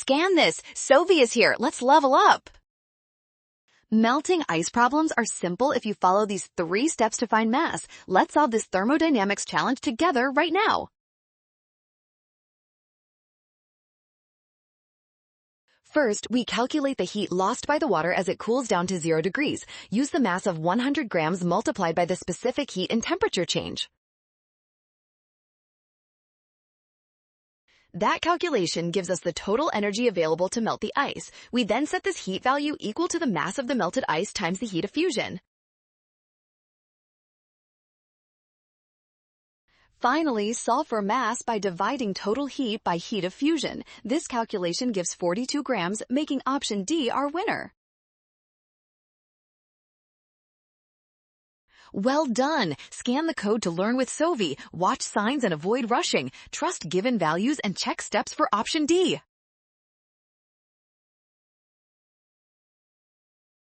Scan this. Sovi is here. Let's level up. Melting ice problems are simple if you follow these 3 steps to find mass. Let's solve this thermodynamics challenge together right now. First, we calculate the heat lost by the water as it cools down to 0 degrees. Use the mass of 100 grams multiplied by the specific heat and temperature change. That calculation gives us the total energy available to melt the ice. We then set this heat value equal to the mass of the melted ice times the heat of fusion. Finally, solve for mass by dividing total heat by heat of fusion. This calculation gives 42 grams, making option D our winner. Well done! Scan the code to learn with Sovi. Watch signs and avoid rushing. Trust given values and check steps for option D.